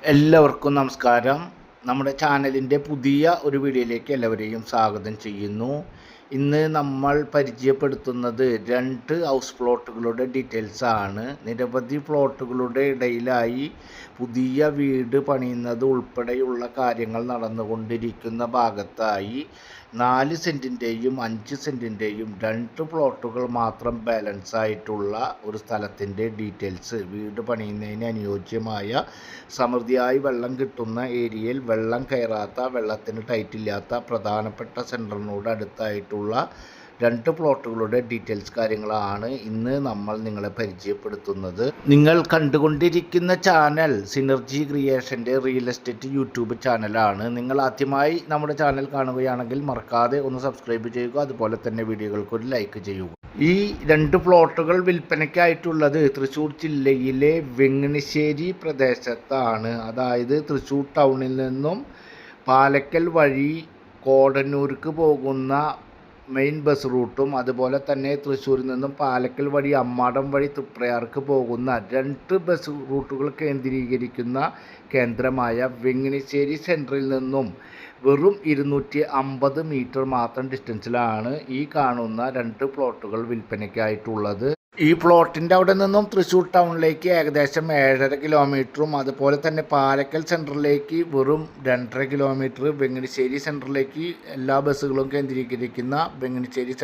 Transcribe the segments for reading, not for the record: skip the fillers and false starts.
എല്ലാവർക്കും നമസ്കാരം. നമ്മുടെ ചാനലിൻ്റെ പുതിയ ഒരു വീഡിയോയിലേക്ക് എല്ലാവരെയും സ്വാഗതം ചെയ്യുന്നു. ഇന്ന് നമ്മൾ പരിചയപ്പെടുത്തുന്നത് 2 ഹൗസ് പ്ലോട്ടുകളുടെ ഡീറ്റെയിൽസാണ്. നിരവധി പ്ലോട്ടുകളുടെ ഇടയിലായി പുതിയ വീട് പണിയുന്നത് ഉൾപ്പെടെയുള്ള കാര്യങ്ങൾ നടന്നുകൊണ്ടിരിക്കുന്ന ഭാഗത്തായി 4 സെൻറ്റിൻ്റെയും 5 സെൻറ്റിൻ്റെയും 2 പ്ലോട്ടുകൾ മാത്രം ബാലൻസ് ആയിട്ടുള്ള ഒരു സ്ഥലത്തിൻ്റെ ഡീറ്റെയിൽസ്. വീട് പണിയുന്നതിന് അനുയോജ്യമായ സമൃദ്ധിയായി വെള്ളം കിട്ടുന്ന ഏരിയയിൽ വെള്ളം കയറാത്ത, വെള്ളത്തിന് ടൈറ്റില്ലാത്ത പ്രധാനപ്പെട്ട സെൻറ്ററിനോട് അടുത്തായിട്ടുള്ള 2 പ്ലോട്ടുകളുടെ ഡീറ്റെയിൽസ് കാര്യങ്ങളാണ് ഇന്ന് നമ്മൾ നിങ്ങളെ പരിചയപ്പെടുത്തുന്നത്. നിങ്ങൾ കണ്ടുകൊണ്ടിരിക്കുന്ന ചാനൽ സിനർജി ക്രിയേഷൻ്റെ റിയൽ എസ്റ്റേറ്റ് യൂട്യൂബ് ചാനലാണ്. നിങ്ങൾ ആദ്യമായി നമ്മുടെ ചാനൽ കാണുകയാണെങ്കിൽ മറക്കാതെ ഒന്ന് സബ്സ്ക്രൈബ് ചെയ്യുക. അതുപോലെ തന്നെ വീഡിയോകൾക്ക് ഒരു ലൈക്ക് ചെയ്യുക. ഈ 2 പ്ലോട്ടുകൾ വിൽപ്പനയ്ക്കായിട്ടുള്ളത് തൃശ്ശൂർ ജില്ലയിലെ വെങ്ങണിശ്ശേരി പ്രദേശത്താണ്. അതായത് തൃശ്ശൂർ ടൗണിൽ നിന്നും പാലക്കൽ വഴി കോടന്നൂർക്ക് പോകുന്ന മെയിൻ ബസ് റൂട്ടും, അതുപോലെ തന്നെ തൃശ്ശൂരിൽ നിന്നും പാലക്കൽ വഴി അമ്മാടം വഴി തൃപ്രയാർക്ക് പോകുന്ന 2 ബസ് റൂട്ടുകൾ കേന്ദ്രീകരിക്കുന്ന കേന്ദ്രമായ വെങ്ങണിശ്ശേരി സെൻറ്ററിൽ നിന്നും വെറും 250 മീറ്റർ മാത്രം ഡിസ്റ്റൻസിലാണ് ഈ കാണുന്ന 2 പ്ലോട്ടുകൾ വിൽപ്പനയ്ക്കായിട്ടുള്ളത്. ഈ പ്ലോട്ടിൻ്റെ അവിടെ നിന്നും തൃശ്ശൂർ ടൗണിലേക്ക് ഏകദേശം 7.5 കിലോമീറ്ററും, അതുപോലെ തന്നെ പാലക്കൽ സെൻറ്ററിലേക്ക് വെറും 2.5 കിലോമീറ്റർ, വെങ്ങണിശ്ശേരി സെൻറ്ററിലേക്ക് എല്ലാ ബസ്സുകളും കേന്ദ്രീകരിക്കുന്ന വെങ്ങണിശ്ശേരി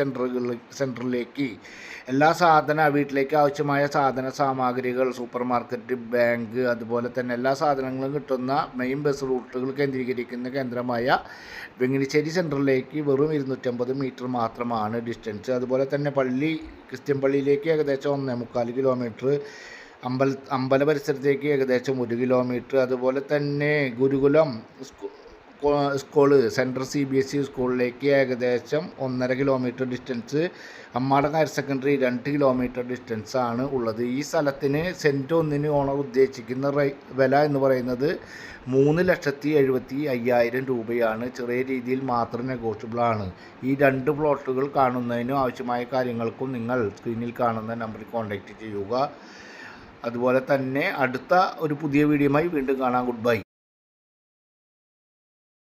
സെൻറ്ററിലേക്ക് എല്ലാ വീട്ടിലേക്ക് ആവശ്യമായ സാധന സാമഗ്രികൾ, സൂപ്പർ മാർക്കറ്റ്, ബാങ്ക്, അതുപോലെ തന്നെ എല്ലാ സാധനങ്ങളും കിട്ടുന്ന മെയിൻ ബസ് റൂട്ടുകൾ കേന്ദ്രീകരിക്കുന്ന കേന്ദ്രമായ വെങ്ങണിശ്ശേരി സെൻറ്ററിലേക്ക് വെറും 250 മീറ്റർ മാത്രമാണ് ഡിസ്റ്റൻസ്. അതുപോലെ തന്നെ ക്രിസ്ത്യൻ പള്ളിയിലേക്ക് ഏകദേശം 1.25 കിലോമീറ്റർ, അമ്പല പരിസരത്തേക്ക് ഏകദേശം 1 കിലോമീറ്റർ, അതുപോലെ തന്നെ ഗുരുകുലം സ്കൂള് സെൻട്രൽ CBSE സ്കൂളിലേക്ക് ഏകദേശം 1.5 kilometre distance, Ammadam higher secondary 2 kilometre distance ആണ് ഉള്ളത്. ഈ സ്ഥലത്തിന് സെൻറ്റ് ഒന്നിന് ഓണർ ഉദ്ദേശിക്കുന്ന വില എന്ന് പറയുന്നത് 3,75,000 രൂപയാണ്. ചെറിയ രീതിയിൽ മാത്രം നെഗോഷ്യബിളാണ്. ഈ 2 പ്ലോട്ടുകൾ കാണുന്നതിനും ആവശ്യമായ കാര്യങ്ങൾക്കും നിങ്ങൾ സ്ക്രീനിൽ കാണുന്ന നമ്പറിൽ കോൺടാക്റ്റ് ചെയ്യുക. അതുപോലെ തന്നെ അടുത്ത ഒരു പുതിയ വീഡിയോയുമായി വീണ്ടും കാണാം. Good bye.